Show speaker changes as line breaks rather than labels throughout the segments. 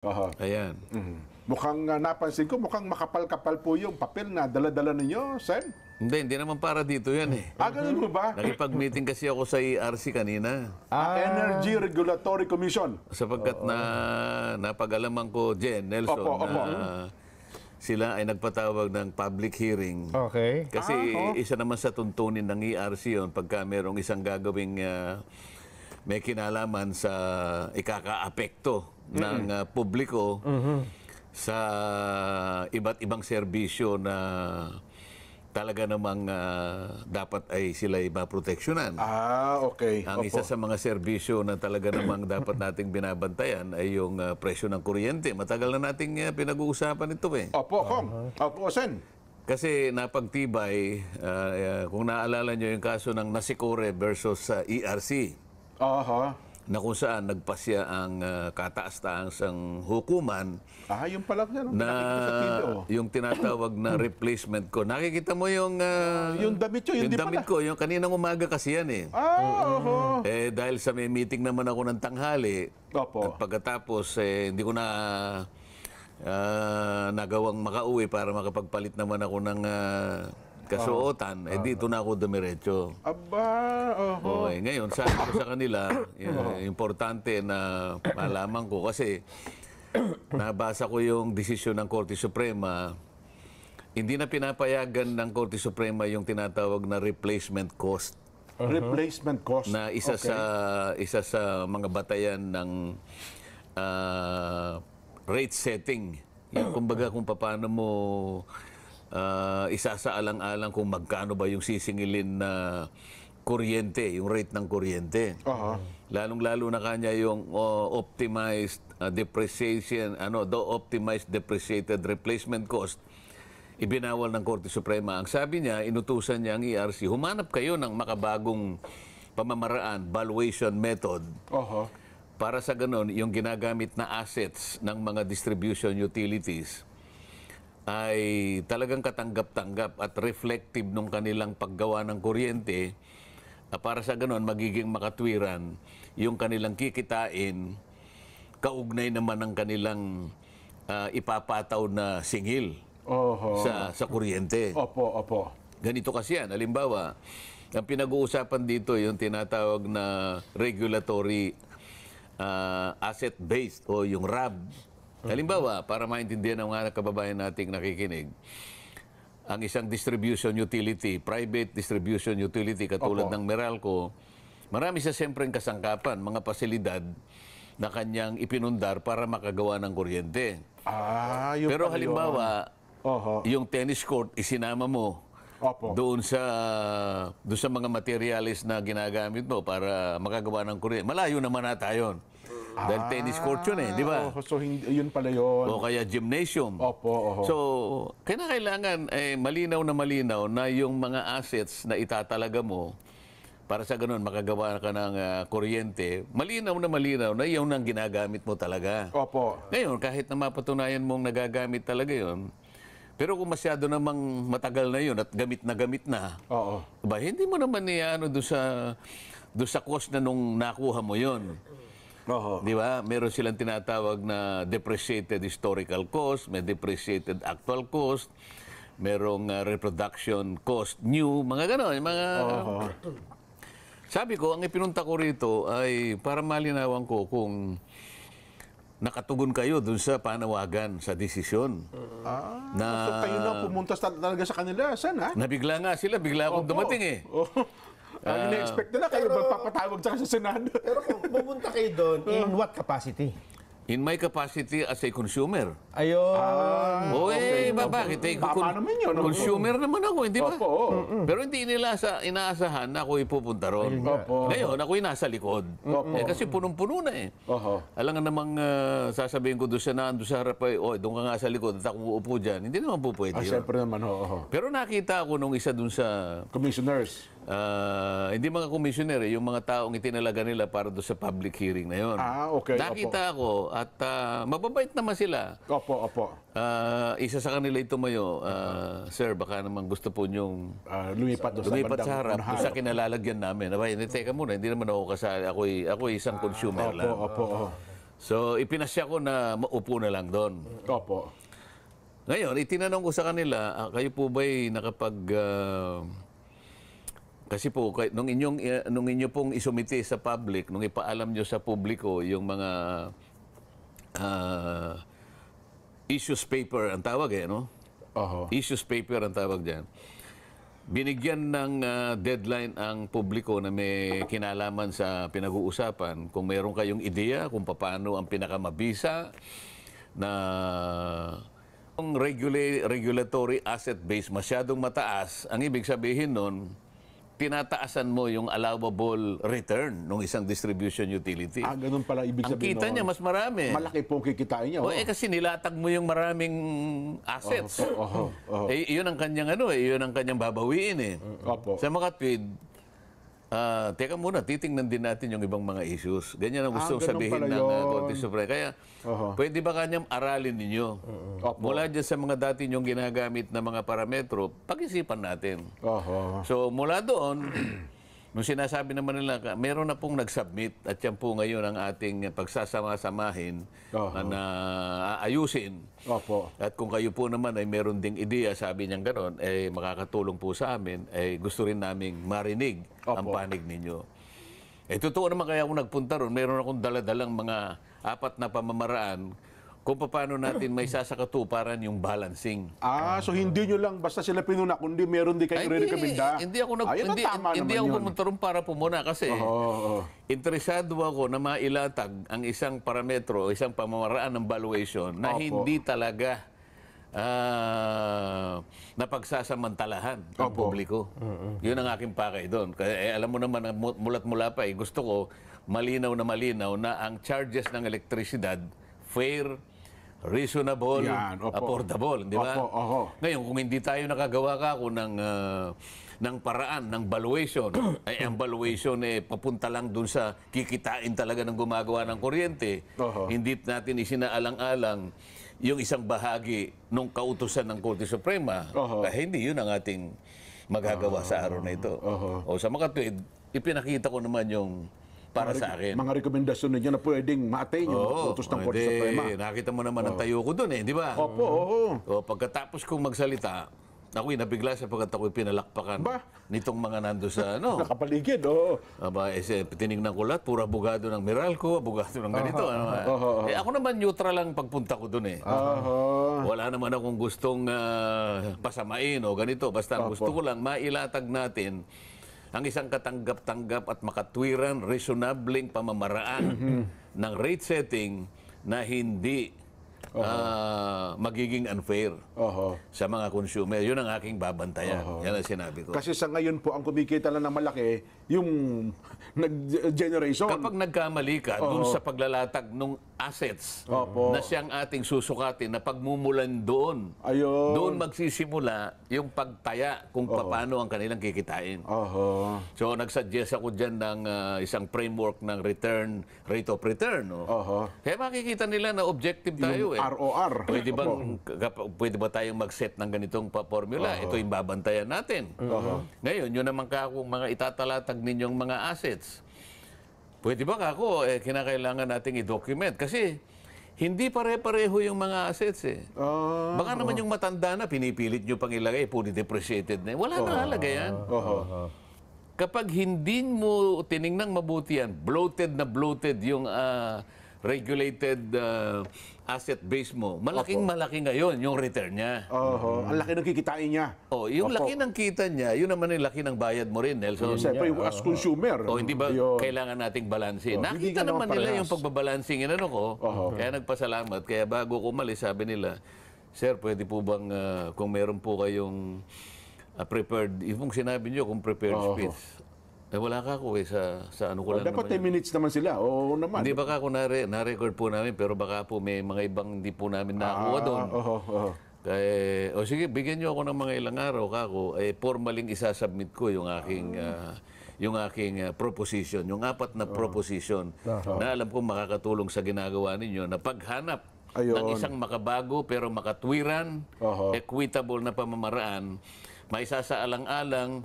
Aha.
Ayan.
Mukhang napansin ko, mukhang makapal-kapal po yung papel na dala-dala ninyo, Sen.
Hindi naman para dito yan eh.
Ganun mo ba?
Nakipag-meeting kasi ako sa ERC kanina.
Energy Regulatory Commission.
Sapagkat napag-alaman ko, Jen, Nelson,
Opo.
na sila ay nagpatawag ng public hearing.
Okay.
Kasi isa naman sa tuntunin ng ERC yun, pagka merong isang gagawing may kinalaman sa ikaka-apekto ng publiko sa iba't ibang serbisyo na talaga namang dapat ay sila maproteksyonan.
Okay.
Ang isa sa mga serbisyo na talaga namang dapat nating binabantayan ay yung presyo ng kuryente. Matagal na nating pinag-uusapan ito eh.
Opo, Kong. Opo, Sen.
Kasi napagtibay, kung naalala nyo yung kaso ng Nasicore versus ERC,
Aha.
na kung saan nagpasya ang kataas-taasang hukuman
Yung pala niya, no?
na
Nakikita sa TV, oh.
yung tinatawag na replacement ko. Nakikita mo yung
Yung damit yun,
yung
hindi
damit
pala.
ko, yung kaninang umaga kasi yan eh.
Oho.
Dahil sa may meeting naman ako ng tanghali,
Opo.
at pagkatapos hindi ko na nagawang makauwi para makapagpalit naman ako ng kasuotan, dito na ako dumiretso.
Aba, oho.
Okay, ngayon, sabi ko sa kanila, importante na malaman ko kasi nabasa ko yung desisyon ng Korte Suprema, hindi na pinapayagan ng Korte Suprema yung tinatawag na replacement cost
Replacement cost.
na isa sa mga batayan ng rate setting. Yung kumbaga kung paano mo isasaalang-alang kung magkano ba yung sisingilin na kuryente, yung rate ng kuryente. Lalong-lalo na kanya yung optimized depreciation, optimized depreciated replacement cost, ibinawal ng Korte Suprema. Ang sabi niya, inutusan niya ang ERC, humanap kayo ng makabagong pamamaraan, valuation method, para sa ganon, yung ginagamit na assets ng mga distribution utilities ay talagang katanggap-tanggap at reflective nung kanilang paggawa ng kuryente, para sa ganon magiging makatwiran yung kanilang kikitain kaugnay naman ng kanilang ipapataw na singil sa kuryente.
Opo.
Ganito kasi yan. Halimbawa, ang pinag-uusapan dito yung tinatawag na regulatory asset-based o yung RAB. Halimbawa, para maintindihan ng mga kababayan nating nakikinig, ang isang distribution utility, private distribution utility katulad ng Meralco, marami sa siyempreng kasangkapan, mga pasilidad na kanyang ipinundar para makagawa ng kuryente. Pero halimbawa, yung tennis court, isinama mo doon sa mga materialis na ginagamit mo para makagawa ng kuryente. Malayo naman nata yun. Dahil tennis court yun di ba?
So, yun pala yun.
O kaya gymnasium.
Opo.
So, kailangan malinaw na yung mga assets na itatalaga mo para sa ganun makagawa ka ng kuryente, malinaw na yun ang ginagamit mo talaga.
Opo.
Ngayon, kahit na mapatunayan mong nagagamit talaga yun, pero kung masyado namang matagal na yun at gamit na, ba, hindi mo naman doon sa cost na nung nakuha mo yun. Di ba? Meron silang tinatawag na depreciated historical cost, may depreciated actual cost, merong reproduction cost new, mga gano'n. Sabi ko, ang ipinunta ko rito ay para malinawan ko kung nakatugon kayo dun sa panawagan, sa desisyon.
So kayo na pumunta talaga sa kanila, Sen, ha?
Nabigla nga sila, bigla akong dumating
Ina-expect nila kayo magpapatawag sa Senado.
Pero kung pumunta kayo doon, in what capacity?
In my capacity as a consumer.
Ayun.
Bakit?
Tama naman yun.
Consumer naman ako, hindi ba?
Opo.
Pero hindi nila inaasahan na ako ipupunta ron. Ngayon, ako'y nasa likod. Kasi punong-puno na Alam nga namang sasabihin ko doon sa harap doon ka nga sa likod at ako uupo dyan. Hindi naman po pwede yun.
Siyempre naman,
Pero nakita ako nung isa doon sa
commissioners.
hindi mga commissioner, yung mga taong itinalaga nila para doon sa public hearing na yun.
Okay.
Nakita ako at mababait naman sila.
Opo.
Isa sa kanila ito mayo, sir, baka naman gusto po niyong
lumipat
sa harap doon sa kinalalagyan namin. Abay, teka muna, hindi naman ako kasali. Ako'y isang consumer lang.
Opo.
So, ipinasya ko na maupo na lang doon.
Opo.
Ngayon, itinanong ko sa kanila, kayo po ba'y nakapag... kasi po, nung inyo pong isumite sa public, nung ipaalam nyo sa publiko yung mga issues paper, ang tawag no?
Oho.
Issues paper ang tawag dyan. Binigyan ng deadline ang publiko na may kinalaman sa pinag-uusapan. Kung mayroon kayong ideya kung paano ang pinakamabisa na ang regulatory asset base masyadong mataas, ang ibig sabihin nun, tinataasan mo yung allowable return ng isang distribution utility.
Ganun pala ibig
Ang
sabihin
kita
noon.
niya mas marami.
Malaki po kikitain niya.
Kasi nilatag mo yung maraming assets.
Oho.
Iyon ang kanyang iyon ang kanyang babawiin
Opo.
Sa makatwid, teka muna, titingnan din natin yung ibang mga issues. Ganyan ang gusto
Ganun
sabihin
pala
ng
yun.
Korte Suprema. Kaya, pwede ba kanyang aralin ninyo?
Opo.
Mula dyan sa mga dati nyong ginagamit na mga parametro, pag-isipan natin.
Oho.
So, mula doon, nung sinasabi naman nila, meron na pong nag-submit at yan po ngayon ang ating pagsasama-samahin na aayusin.
Opo.
At kung kayo po naman ay meron ding ideya, sabi niyang gano'n, makakatulong po sa amin, gusto rin naming marinig ang panig ninyo. Totoo naman kaya ako nagpunta ron, meron akong daladalang mga 4 na pamamaraan kung paano natin may sasakatuparan yung balancing.
So hindi nyo lang basta sila pinuna, kundi meron din kayo re-recommenda.
Hindi ako pumunta ron para pumuna kasi interesado ako na mailatag ang isang parametro, isang pamamaraan ng valuation na hindi talaga napagsasamantalahan ng publiko. Yun ang aking pakay doon. Kaya alam mo naman, mulat mula pa, gusto ko malinaw na ang charges ng elektrisidad fair, reasonable, affordable, di ba? Ngayon, kung hindi tayo nakagawa ng paraan, ng valuation, ang valuation papunta lang dun sa kikitain talaga ng gumagawa ng kuryente, hindi natin isinaalang-alang yung isang bahagi ng kautusan ng Korte Suprema, kaya hindi yun ang ating magagawa sa araw na ito. O sa makatwid, ipinakita ko naman yung para sa akin.
Mga rekomendasyon ninyo na pwedeng ma-attain yung utos ng Korte Suprema.
Nakita mo naman ang tayo ko doon di ba?
Opo.
Pagkatapos kong magsalita, ako'y nabigla sapagkat ako'y pinalakpakan nitong mga nando sa
Nakapaligid,
tinignan ko lahat, puro abogado ng Meralco, abogado ng ganito. Ako naman neutral lang pagpunta ko doon Wala naman akong gustong pasamain o ganito. Basta gusto ko lang mailatag natin ang isang katanggap-tanggap at makatwiran, reasonableng pamamaraan ng rate setting na hindi magiging unfair sa mga consumer. Yun ang aking babantayan. Yan ang sinabi ko.
Kasi sa ngayon po, ang kumikita lang ng malaki, yung nag-generation.
Kapag nagkamali ka dun sa paglalatag ng assets na siyang ating susukatin na pagmumulan doon, doon magsisimula yung pagtaya kung paano ang kanilang kikitain. So, nagsuggest ako dyan ng isang framework ng rate of return. Kaya makikita nila na objective tayo.
ROR.
Pwede ba tayong mag-set ng ganitong formula? Ito yung babantayan natin. Ngayon, yun naman kung mga itatalatag ninyong mga assets. Pwede ba kako, kinakailangan nating i-document? Kasi hindi pare-pareho yung mga assets Baka naman yung matanda na, pinipilit nyo pang ilagay, fully depreciated na. Wala na halaga yan. Kapag hindi mo tiningnang mabuti yan, bloated yung regulated asset base mo, malaking-malaki ngayon yung return niya.
Ang laki ng kikitain niya.
Yung laki ng kita niya, yun naman yung laki ng bayad mo rin, Nelson.
Siyempre, as consumer.
Hindi ba kailangan nating balansin? Nakita naman nila yung pagbabalancing ko. Kaya nagpasalamat. Kaya bago ko umalis, sabi nila, Sir, pwede po bang, kung meron po kayong prepared, yung sinabi niyo kung prepared speech, wala ka ako sa ano ko lang
dapat 10
naman
minutes naman sila. Oo naman.
Hindi baka ako na-record po namin, pero baka po may mga ibang hindi po namin nakakuha doon. Kaya, sige, bigyan niyo ako ng mga ilang araw, kako, formaling isasubmit ko yung aking proposition, yung 4 na proposition na alam kong makakatulong sa ginagawa ninyo na paghanap ng isang makabago pero makatwiran, equitable na pamamaraan, maisasaalang-alang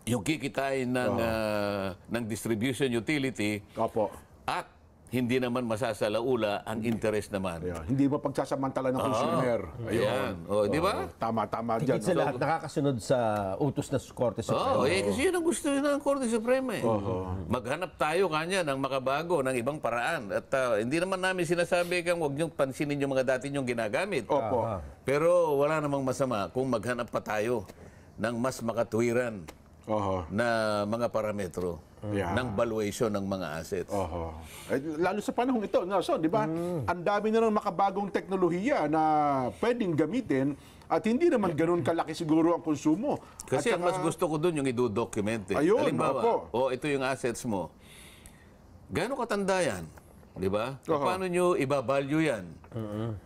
yung kikitain ng distribution utility at hindi naman masasalaula ang interest naman.
Ayan, hindi ba pagsasamantala ng consumer?
Ayan. O, di ba?
Tama dyan.
Higit sa lahat, nakakasunod sa utos na Korte Suprema.
Kasi yun ang gusto ng Korte Suprema. Maghanap tayo kanya ng makabago, ng ibang paraan. At hindi naman namin sinasabi kang huwag niyong pansinin yung mga dati niyong ginagamit.
Opo.
Pero wala namang masama kung maghanap pa tayo ng mas makatwiran
Oho.
na mga parametro ng valuation ng mga assets.
Oho. Lalo sa panahong ito, no? So, di ba, ang dami na ng makabagong teknolohiya na pwedeng gamitin at hindi naman ganun kalaki siguro ang konsumo.
Kasi
At
ang mas gusto ko doon yung i-document.
Ayun,
Halimbawa,
opo.
ito yung assets mo. Gaano katanda yan? Di ba?
Oho.
Paano nyo ibabalue yan?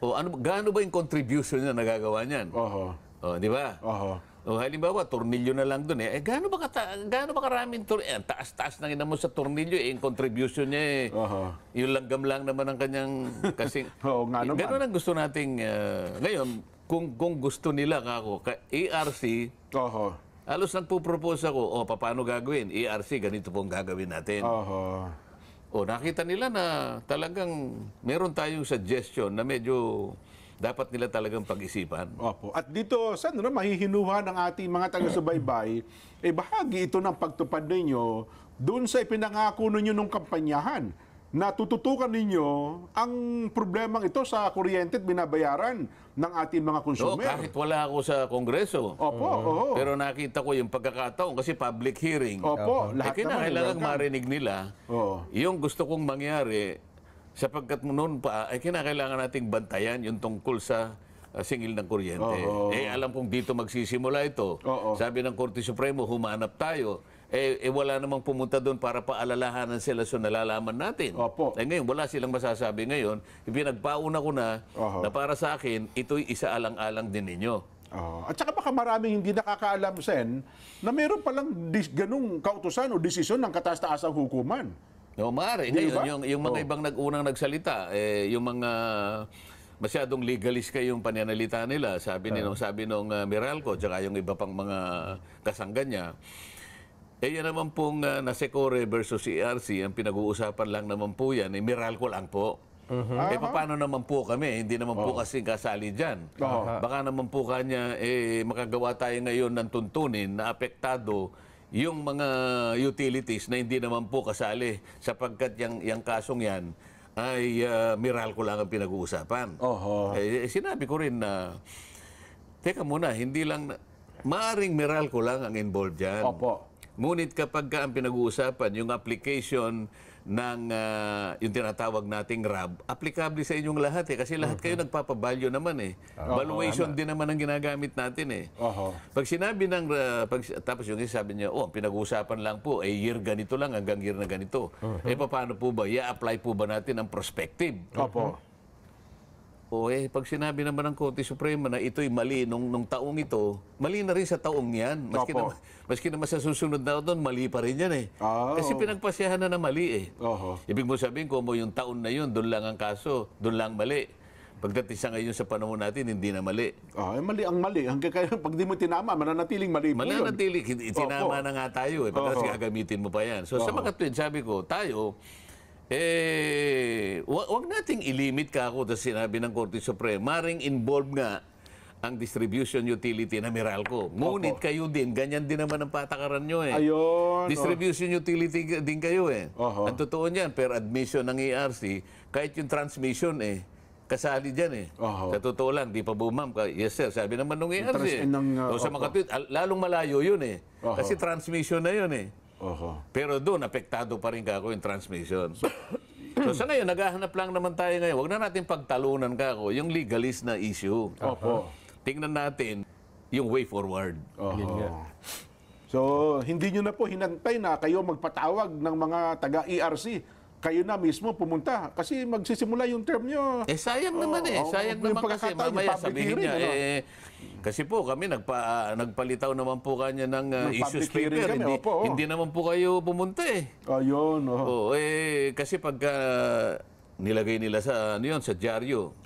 O gaano ba yung contribution na nagagawa niyan?
Oho.
O, di ba?
Oho.
O halimbawa, tornilyo na lang doon eh. Gaano ba karaming tornilyo? Taas-taas na mo sa tornilyo eh. Yung contribution niya eh. Yung langgam lang naman ang kanyang kasing...
Oo nga naman.
Ganun ang gusto nating... ngayon, kung gusto nila kako, ERC,
Oho.
halos nagpo-propose ako, paano gagawin? ERC, ganito pong gagawin natin.
Oho.
Nakita nila na talagang meron tayong suggestion na medyo dapat nila talagang pag-isipan.
Opo. At dito, saan na mahihinuha ng ating mga taga-subaybay, bahagi ito ng pagtupad ninyo doon sa ipinangako ninyo nung kampanyahan na tututukan ninyo ang problemang ito sa kuryente at binabayaran ng ating mga konsumer.
Kahit wala ako sa Kongreso.
Opo, oo.
Pero nakita ko yung pagkakataon kasi public hearing.
Opo, lahat naman.
Kinakailangan marinig nila
Oo.
yung gusto kong mangyari sapagkat noon pa ay kinakailangan nating bantayan yung tungkol sa singil ng kuryente. Alam kong dito magsisimula ito. Sabi ng Korte Supremo, humanap tayo. Wala namang pumunta doon para paalalahanan sila sa nalalaman natin.
Opo.
Ngayon, wala silang masasabi ngayon. Pinagpauna ko na para sa akin, ito'y isaalang-alang din ninyo.
At saka baka maraming hindi nakakaalam, Sen, na meron palang ganung kautusan o desisyon ng kataas-taasang hukuman.
No, maaari.
Di
Ngayon,
ba?
yung mga ibang nag-unang nagsalita, yung mga masyadong legalist kayong pananalita nila, sabi nung Meralco, tsaka yung iba pang mga kasangga niya, yan naman pong Nasecore versus ERC, ang pinag-uusapan lang naman po yan, Meralco lang po. Paano naman po kami? Hindi naman po kasi kasali dyan. Baka naman po kanya, makagawa tayo ngayon ng tuntunin na apektado yung mga utilities na hindi naman po kasali sapagkat yung kasong yan ay Meralco lang ang pinag-uusapan. Sinabi ko rin na, teka muna, hindi lang, maaring Meralco lang ang involved dyan.
Opo.
Ngunit kapag ang pinag-uusapan, yung application ng yung tinatawag nating RAB, applicable sa inyong lahat eh. Kasi lahat kayo nagpapabalyo naman eh. Valuation din naman ang ginagamit natin eh. Pag sinabi ng, tapos yung sabi niya, ang pinag-uusapan lang po, year ganito lang hanggang year na ganito. Paano po ba? I-apply po ba natin ang prospective?
Opo.
Pag sinabi naman ng Korte Suprema na ito'y mali nung taong ito, mali na rin sa taong yan. Maski naman sa susunod na doon, mali pa rin yan eh. Kasi pinagpasyahan na mali eh. Ibig mo sabihin, kung yung taon na yun, doon lang ang kaso, doon lang mali. Pagdating sa ngayon sa panahon natin, hindi na mali.
Mali ang mali. Hanggang kaya pag di mo tinama, mananatiling mali po yun.
Mananatiling. Tinama na nga tayo eh. Pagkatapos gagamitin mo pa yan. So sa mga twin, sabi ko, tayo, wag nating ilimit ka ako sa sinabi ng Korte Suprema. Maring involved nga ang distribution utility na Meralco. Ngunit kayo din, ganyan din naman ang patakaran nyo eh.
Ayun.
Distribution utility din kayo eh. Ang totoo niyan, per admission ng ERC, kahit yung transmission kasali dyan eh. Sa totoo lang, di pa bumam. Yes sir, sabi naman nung ERC. Sa mga tweet, lalong malayo yun eh. Kasi transmission na yun eh. Pero doon, apektado pa rin kako yung transmission. So sa ngayon, naghahanap lang naman tayo ngayon. Huwag na natin pagtalunan kako yung legalist na issue. Tingnan natin yung way forward.
So, hindi nyo na po hinantay na kayo magpatawag ng mga taga-ERC. Kayo na mismo pumunta. Kasi magsisimula yung term nyo.
Sayang naman sayang naman kasi mamaya sabihin niya, kasi po kami nagpalitaw naman po kanya ng issues paper. Hindi naman po kayo pumunta eh.
Ayun.
Kasi pagka nilagay nila sa, sa dyaryo,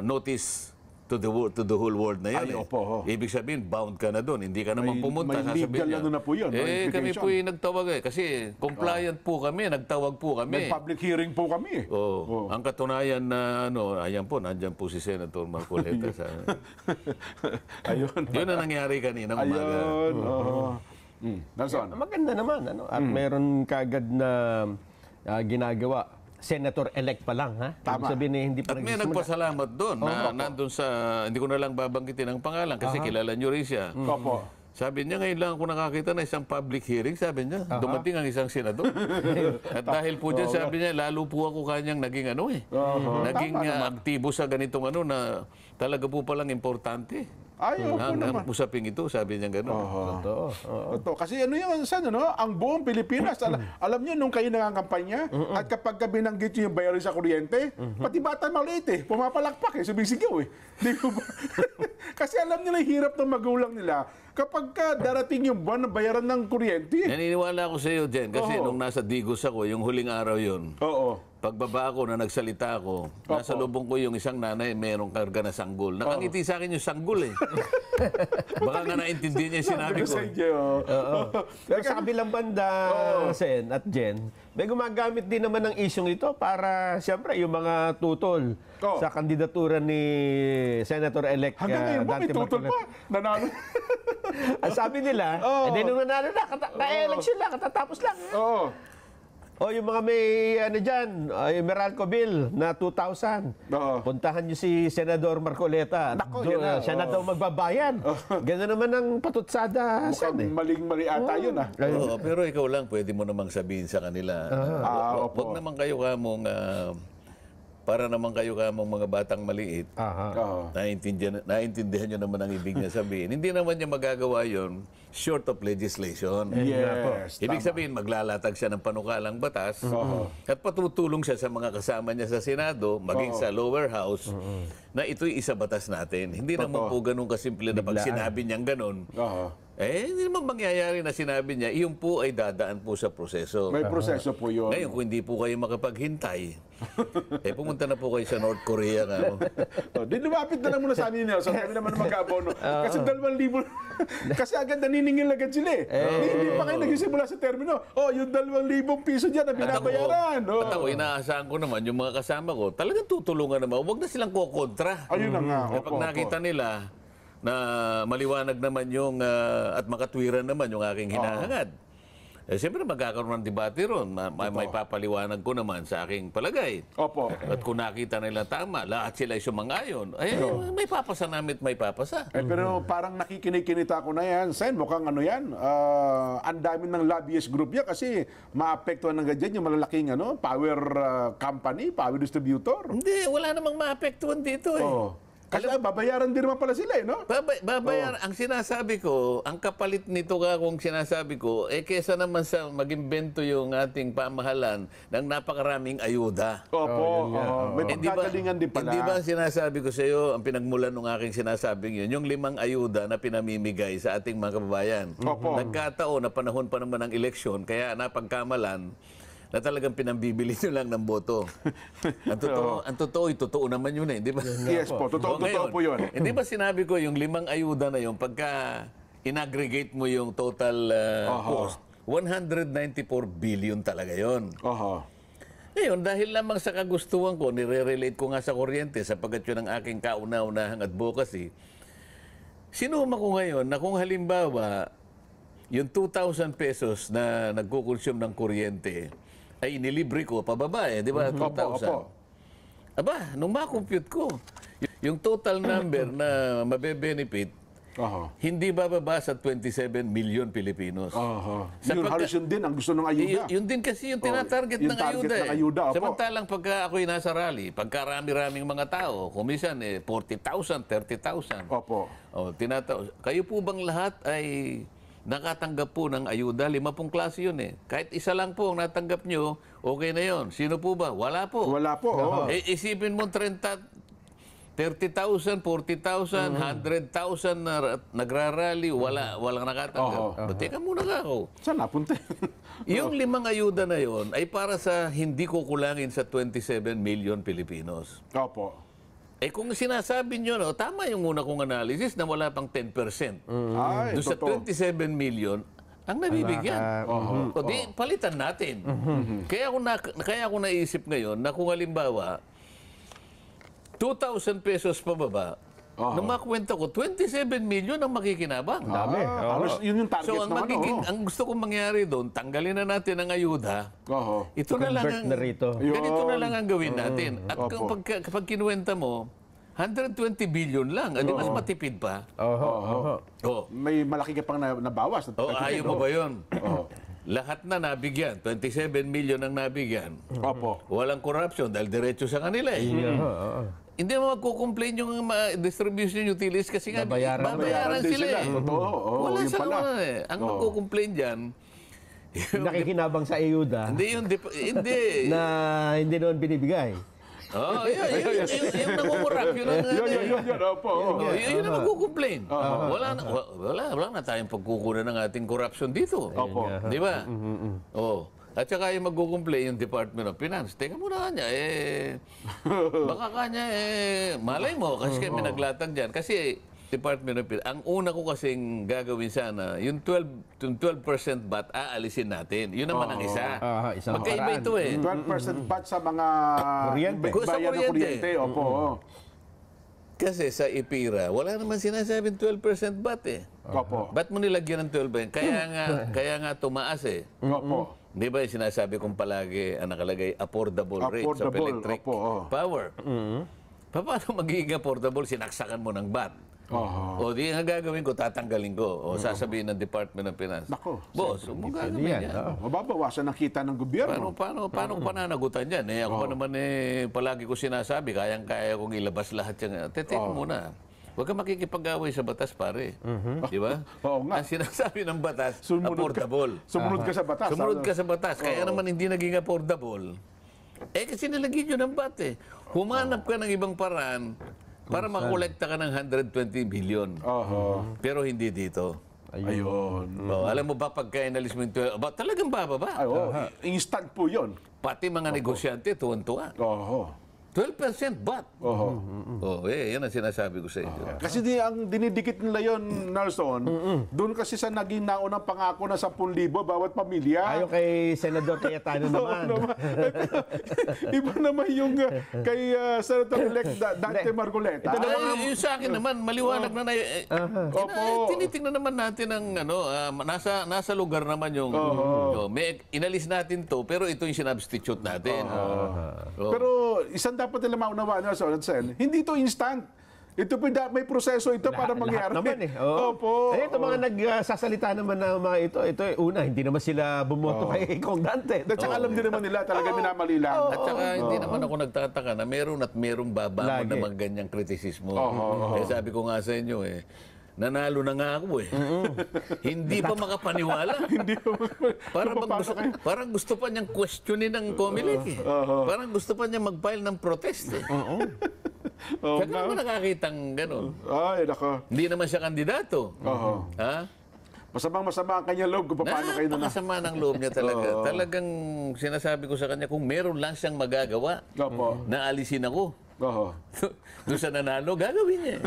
notice to the whole world na yan.
Ay, opo,
Ibig sabihin, bound ka na doon. Hindi ka naman pumunta.
may
Sasabihin
legal
niya,
ano na po yun, no,
kami
implication.
po yung nagtawag Kasi compliant po kami, nagtawag po
May
kami.
public hearing po kami.
Oh. Ang katunayan na ayan po, nandyan po si Senator Marcoleta.
Ayun.
Yun ang nangyari kanina umaga.
Ayun. Nelson.
Maganda naman, ano? At meron kagad na ginagawa. Senator-elect pa lang, ha?
Tama.
Ibig sabihin hindi pa
At may
nagsisimula.
nagpasalamat doon na nandun sa, hindi ko na lang babanggitin ang pangalan kasi kilala nyo rin siya.
Opo.
Sabi niya, ngayon lang ako nakakita na isang public hearing, sabi niya, dumating ang isang senador. At dahil po dyan, sabi niya, lalo po ako kanyang naging naging aktibo sa ganitong na talaga po palang importante.
Ayaw po naman.
Ang usaping ito, sabi niya gano'n.
Totoo.
Totoo. Kasi ano yun, ang buong Pilipinas, alam nyo, nung kayo nangangampanya, at kapag binanggit nyo yung bayarin sa kuryente, pati bata maliit pumapalakpak sumisigaw Di ba? Kasi alam nila yung hirap ng magulang nila kapag darating yung buwan na bayaran ng kuryente.
Naniniwala ako sa iyo, Jen, kasi nung nasa Digos ako, yung huling araw yun,
Oo.
pagbaba ko na nagsalita ako, nasa lubong ko yung isang nanay, merong karga na sanggol. Nakangiti sa akin yung sanggol Baka nga naintindihan niya yung sinabi ko.
Pero sa kabilang banda, Sen at Jen, may gumagamit din naman ng isyong ito para, siyempre, yung mga tutol sa kandidatura ni Senator-elect
Hanggang ngayon ba, may
Dante
tutol
Marcoleta.
pa. Nanalo.
Ang sabi nila, nung nanalo na, ka-election lang, katatapos lang.
Oo.
O yung mga may dyan, yung Meralco Bill na 2,000.
Oo.
Puntahan niyo si Senador Marcoleta.
Nako, yun na,
Siya na daw magbabayan. Ganun naman ang patutsada.
Mukhang maling-mali ata yun
Oo, pero ikaw lang, pwede mo namang sabihin sa kanila. Huwag naman kayo kamong, para naman kayo kamong mga batang maliit.
Oo.
Naintindihan nyo naman ang ibig niya sabihin. Hindi naman niya magagawa yon short of legislation.
Yes.
Ibig sabihin, maglalatag siya ng panukalang batas at patutulong siya sa mga kasama niya sa Senado, maging sa lower house, na ito'y isa batas natin. Hindi naman po ganun kasimple na pag sinabi niyang ganun. Hindi naman mangyayari na sinabi niya, iyon po ay dadaan po sa proseso.
May proseso po yun.
Ngayon, kung hindi po kayo makapaghintay, pumunta na po kayo sa North Korea.
Di lumapit na lang muna sa amin, Nelson. Kami naman mag-abono. Kasi 2,000. Kasi agad naniningil agad sila Hindi pa kayo nagsisimula sa termino. Yung 2,000 piso dyan na binabayaran.
At ako, inaasahan ko naman, yung mga kasama ko, talagang tutulungan naman. Huwag na silang kukontra.
Ayun na nga.
Kapag nakita nila na maliwanag naman yung at makatwiran naman yung aking hinahangad. Siyempre magkakaroon ng debate ron. May papaliwanag ko naman sa aking palagay.
Opo.
At kung nakita nila tama, lahat sila ay sumangayon, may papasa namin at may papasa.
Pero parang nakikinig-kinita ko na yan. Sen, mukhang yan. Ang dami ng lobbyist group yan kasi maapektuhan ng ganyan yung malalaking power company, power distributor.
Hindi, wala namang maapektuhan dito
Kasi babayaran din naman pala sila no?
Babayaran. Ang sinasabi ko, ang kapalit nito kung sinasabi ko, kesa naman sa mag-imbento yung ating pamahalan ng napakaraming ayuda.
Opo. May pagkagalingan din pala.
Hindi ba sinasabi ko sa iyo, ang pinagmulan ng aking sinasabing yun, yung 5 ayuda na pinamimigay sa ating mga kababayan.
Opo.
Nagkataon na panahon pa naman ng eleksyon, kaya napagkamalan, na talagang pinambibili nyo lang ng boto. Ang totoo naman yun di ba?
Yes po, totoo po yun.
Hindi ba sinabi ko yung 5 ayuda na yun, pagka in-aggregate mo yung total cost, 194 billion talaga yun. Ngayon, dahil lamang sa kagustuhan ko, nire-relate ko nga sa kuryente sapagkat yun ang aking kauna-unahang advocacy, sinuma ko ngayon na kung halimbawa, yung 2,000 pesos na nagkukonsume ng kuryente, ay inilibre ko pababa di ba? 2,000. Aba, nung ma-compute ko, yung total number na mabe-benefit, hindi bababa sa 27 million Pilipinos.
Yun, halos yun din ang gusto ng ayuda.
Yun din kasi yung tinatarget ng
target
ayuda.
ng ayuda, opo.
Samantalang pagka ako'y nasa rally, pagka rami-raming mga tao, kumisan 40,000, 30,000.
Opo.
Kayo po bang lahat ay nakatanggap po ng ayuda? 50 klase yun Kahit isa lang po ang natanggap nyo, okay na yun. Sino po ba? Wala po.
Wala po.
Isipin mo 30,000, 40,000, 100,000 na nagrarally, walang nakatanggap. Teka muna ka ako.
Saan napunta?
Yung 5 ayuda na yon ay para sa hindi kukulangin sa 27 million Pilipinos.
Opo.
kung sinasabi nyo, no, tama yung una kong analysis na wala pang 10%.
Ay,
Doon sa
totoo.
27 million, ang nabibigyan. O di, palitan natin. Kaya ako naisip ngayon na kung halimbawa, 2,000 pesos pababa, nung makwenta ko, 27 million ang makikinabang.
Dami.
Halos yun yung target
So,
naman.
ang gusto kong mangyari doon, tanggalin na natin ang ayuda. Ito na lang
Convert na rito.
Ganito na lang ang gawin natin. At
Opo.
kapag kinuwenta mo, 120 billion lang. Adi mas matipid pa. Oh.
May malaki ka pang nabawas.
Ayaw mo ba yun? Lahat na nabigyan. 27 million ang nabigyan.
Opo.
Walang corruption dahil diretso sa kanila eh. Hindi mo magkukomplain yung distribution utilities kasi nga babayaran
din
sila eh.
Totoo.
Wala
Yun
sa
pala.
Ang magkukomplain dyan,
Nakikinabang sa ayuda
hindi yung hindi.
na hindi noon binibigay.
Yung nangungurap, yun ang
Yun. Opo.
yun ang magkukomplain. Wala na tayong pagkukunan ng ating corruption dito.
Opo.
Di ba? At saka yung magkukomplain yung Department of Finance. Teka muna kanya, baka kanya, malay mo, kasi kami naglatag dyan. Kasi Department of Finance, ang una ko kasing gagawin sana, yung 12% VAT, aalisin natin. Yun naman ang isa.
Isang
Magkaiba
paraan.
ito eh.
12% bat sa mga
Kuryente.
Sa
bayan ng
kuryente.
kuryente. Opo.
Kasi sa IPIRA, wala naman sinasabing 12% VAT eh.
Opo.
Ba't mo nilagyan ng 12%? Kaya nga tumaas eh.
Opo.
Di ba yung sinasabi kong palagi ang nakalagay affordable rates of
Affordable,
electric
opo,
power? Paano magiging affordable? Sinaksakan mo ng VAT. O di ang gagawin ko, tatanggalin ko. O sasabihin ng Department of Finance.
Nako.
Boss, huwag mo gagawin
yan,
yan.
Mababawasan ang kita ng gobyerno.
Paano ko pananagutan yan? Ako pa naman palagi ko sinasabi, kayang-kaya kong ilabas lahat yan. Teka muna. Huwag ka makikipag-away sa batas, pare. Di ba?
Oo nga.
Ang sinasabi ng batas,
Sumunod
affordable.
Sumunod ka sa batas.
Sumunod ka sa batas. Kaya naman hindi naging affordable. Kasi nilagyan nyo ng bat eh. Humanap ka ng ibang paraan para makolekta ka ng 120 billion. Pero hindi dito.
Ayun.
Alam mo ba pagka inalis mo yung 12, talagang bababa.
Instant po yun.
Pati mga negosyante, tuwan-tuwa. 12% bat. Yan ang sinasabi ko sa inyo.
Kasi ang dinidikit nila yon, Nelson, doon kasi sa naging naunang pangako na 10,000 bawat pamilya.
Ayon kay Senador Cayetano naman.
Iba naman yung kay Senator-elect Dante Marcoleta.
Yung sa akin naman, maliwanag na tinitingnan naman natin ang nasa lugar naman yung may inalis natin to, pero ito yung sinubstitute natin.
Pero isang dapat nila maunawaan, Nelson, hindi ito instant. Ito may proseso ito para mangyari.
Lahat naman eh.
Opo.
Ito mga nagsasalita naman na mga ito una, hindi naman sila bumoto kay Kong Dante.
At saka alam din naman nila talaga minamali lang.
At saka hindi naman ako nagtataka na merong babangon
Lagi.
na mga ganyang kritisismo. Kaya sabi ko nga sa inyo nanalo na nga ako eh. Hindi pa makapaniwala.
Hindi
Parang gusto pa niyang questionin ng Comelec eh. Parang gusto pa niya mag-file ng protest eh. Saka naman nakakitang gano'n.
Ay, nako.
Hindi naman siya kandidato. Ha?
Masamang-masama ang kanyang loob kung paano kayo na.
Napakasama ng loob niya talaga. Talagang sinasabi ko sa kanya, kung meron lang siyang magagawa, na alisin ako. Doon sa nanalo, gagawin niya.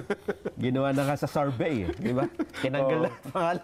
Ginawa na nga sa survey, di ba? Tinanggal na ang pangalan.